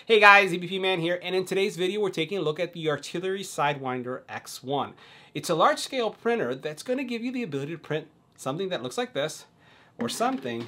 Hey guys, EBPMAN here, and in today's video we're taking a look at the Artillery Sidewinder X1. It's a large-scale printer that's going to give you the ability to print something that looks like this, or something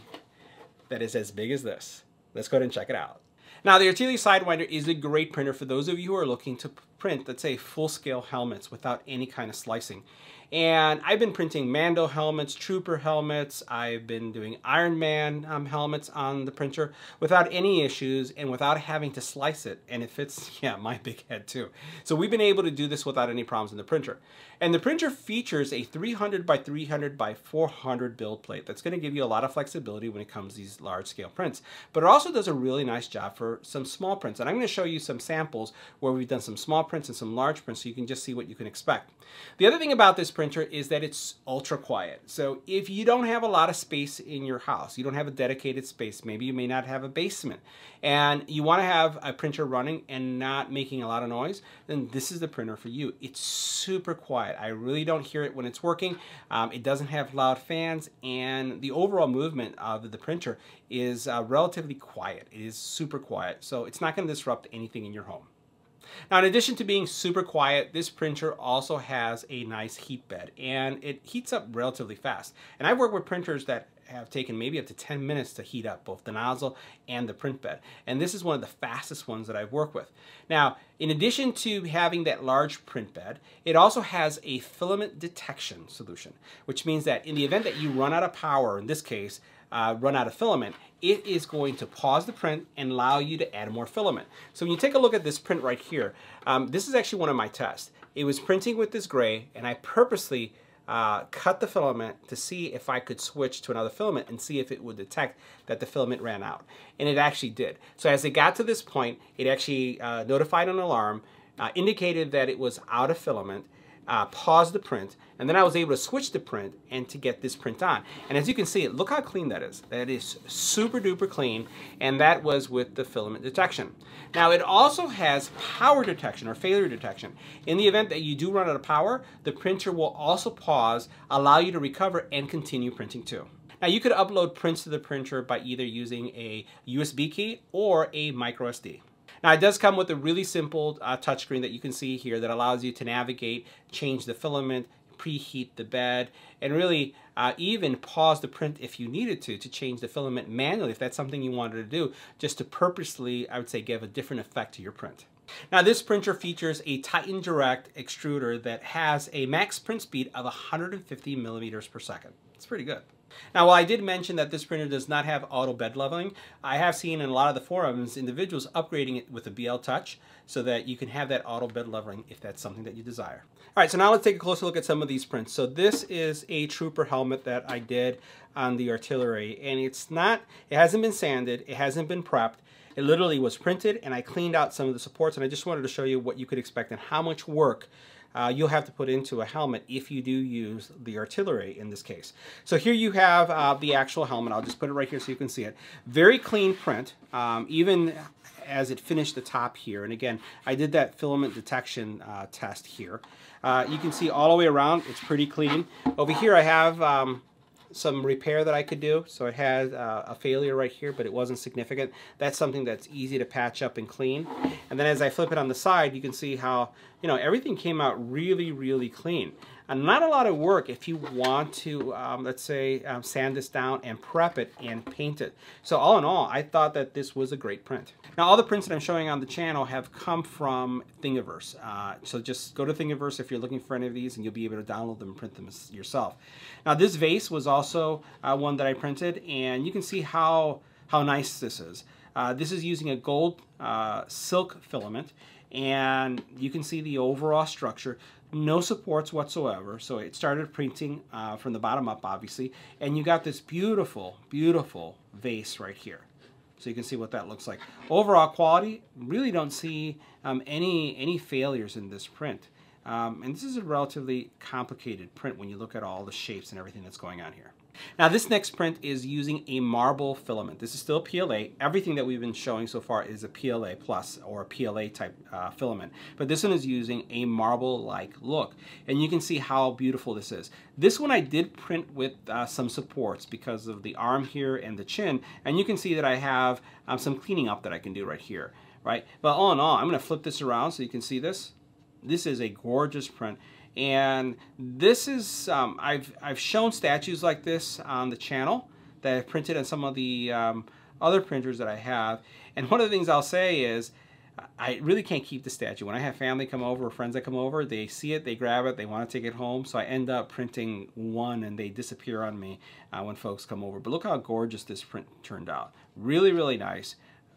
that is as big as this. Let's go ahead and check it out. Now, the Artillery Sidewinder is a great printer for those of you who are looking to print, let's say, full-scale helmets without any kind of slicing. And I've been printing Mando helmets, Trooper helmets, I've been doing Iron Man helmets on the printer without any issues and without having to slice it. And it fits, yeah, my big head too. So we've been able to do this without any problems in the printer. And the printer features a 300 by 300 by 400 build plate that's going to give you a lot of flexibility when it comes to these large scale prints. But it also does a really nice job for some small prints. And I'm going to show you some samples where we've done some small prints and some large prints so you can just see what you can expect. The other thing about this printer is that it's ultra quiet. So if you don't have a lot of space in your house, you don't have a dedicated space, maybe you may not have a basement, and you want to have a printer running and not making a lot of noise, then this is the printer for you. It's super quiet. I really don't hear it when it's working. It doesn't have loud fans, and the overall movement of the printer is relatively quiet. It is super quiet, so it's not going to disrupt anything in your home. Now, in addition to being super quiet, this printer also has a nice heat bed, and it heats up relatively fast. And I've worked with printers that have taken maybe up to 10 minutes to heat up both the nozzle and the print bed. And this is one of the fastest ones that I've worked with. Now, in addition to having that large print bed, it also has a filament detection solution, which means that in the event that you run out of power, in this case, run out of filament, it is going to pause the print and allow you to add more filament. So when you take a look at this print right here, this is actually one of my tests. It was printing with this gray, and I purposely cut the filament to see if I could switch to another filament and see if it would detect that the filament ran out. And it actually did. So as it got to this point, it actually notified an alarm, indicated that it was out of filament, paused the print, and then I was able to switch the print and to get this print on. And as you can see, look how clean that is. That is super duper clean, and that was with the filament detection. Now, it also has power detection or failure detection. In the event that you do run out of power, the printer will also pause, allow you to recover and continue printing too. Now, you could upload prints to the printer by either using a USB key or a micro SD. Now, it does come with a really simple touchscreen that you can see here that allows you to navigate, change the filament, preheat the bed, and really even pause the print if you needed to change the filament manually if that's something you wanted to do, just to purposely, I would say, give a different effect to your print. Now, this printer features a Titan Direct extruder that has a max print speed of 150 millimeters per second. It's pretty good. Now, while I did mention that this printer does not have auto bed leveling, I have seen in a lot of the forums individuals upgrading it with a BL Touch so that you can have that auto bed leveling if that's something that you desire. All right, so now let's take a closer look at some of these prints. So this is a Trooper helmet that I did on the Artillery, and it hasn't been sanded, it hasn't been prepped. It literally was printed, and I cleaned out some of the supports, and I just wanted to show you what you could expect and how much work you'll have to put into a helmet if you do use the Artillery in this case. So here you have the actual helmet. I'll just put it right here so you can see it. Very clean print, even as it finished the top here. And again, I did that filament detection test here. You can see all the way around, it's pretty clean. Over here I have some repair that I could do. So it had a failure right here, but it wasn't significant. That's something that's easy to patch up and clean. And then as I flip it on the side, you can see how, you know, everything came out really, really clean. And not a lot of work if you want to, let's say, sand this down and prep it and paint it. So all in all, I thought that this was a great print. Now, all the prints that I'm showing on the channel have come from Thingiverse. So just go to Thingiverse if you're looking for any of these, and you'll be able to download them and print them yourself. Now, this vase was also one that I printed, and you can see how nice this is. This is using a gold silk filament, and you can see the overall structure. No supports whatsoever, so it started printing from the bottom up, obviously, and you got this beautiful, beautiful vase right here. So you can see what that looks like. Overall quality, really don't see any failures in this print. And this is a relatively complicated print when you look at all the shapes and everything that's going on here. Now, this next print is using a marble filament. This is still PLA. Everything that we've been showing so far is a PLA plus or a PLA type filament. But this one is using a marble-like look. And you can see how beautiful this is. This one I did print with some supports because of the arm here and the chin. And you can see that I have some cleaning up that I can do right here. right? But all in all, I'm going to flip this around so you can see this. This is a gorgeous print. And this is, I've shown statues like this on the channel that I've printed on some of the other printers that I have. And one of the things I'll say is, I really can't keep the statue. When I have family come over or friends that come over, they see it, they grab it, they want to take it home. So I end up printing one and they disappear on me when folks come over. But look how gorgeous this print turned out. Really, really nice.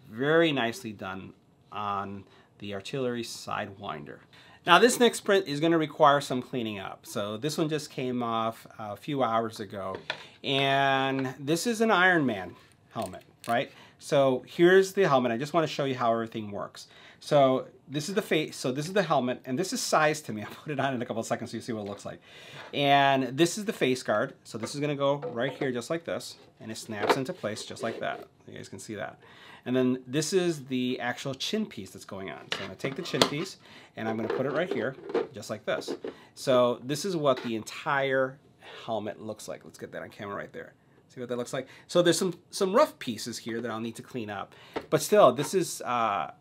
Very nicely done on the artillery Sidewinder. Now this next print is going to require some cleaning up. So this one just came off a few hours ago. And this is an Iron Man helmet, right? So here's the helmet. I just want to show you how everything works. So this is the face, so this is the helmet, and this is sized to me. I'll put it on in a couple of seconds so you see what it looks like. And this is the face guard. So this is going to go right here just like this, and it snaps into place just like that. You guys can see that. And then this is the actual chin piece that's going on. So I'm going to take the chin piece, and I'm going to put it right here just like this. So this is what the entire helmet looks like. Let's get that on camera right there. See what that looks like? So there's some rough pieces here that I'll need to clean up. But still, this is a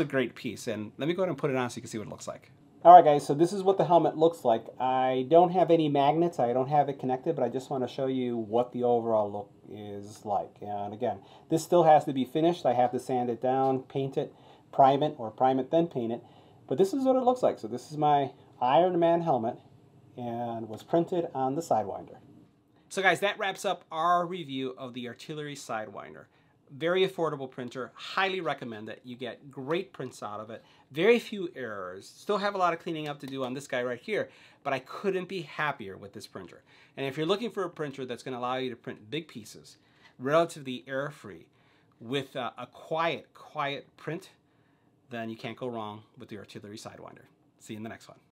great piece. And let me go ahead and put it on so you can see what it looks like. All right, guys, so this is what the helmet looks like. I don't have any magnets. I don't have it connected, but I just want to show you what the overall look is like. And again, this still has to be finished. I have to sand it down, paint it, prime it, then paint it. But this is what it looks like. So this is my Iron Man helmet and was printed on the Sidewinder. So guys, that wraps up our review of the artillery Sidewinder. Very affordable printer, highly recommend it. You get great prints out of it, very few errors. Still have a lot of cleaning up to do on this guy right here, but I couldn't be happier with this printer. And if you're looking for a printer that's going to allow you to print big pieces, relatively error-free, with a quiet print, then you can't go wrong with the artillery Sidewinder. See you in the next one.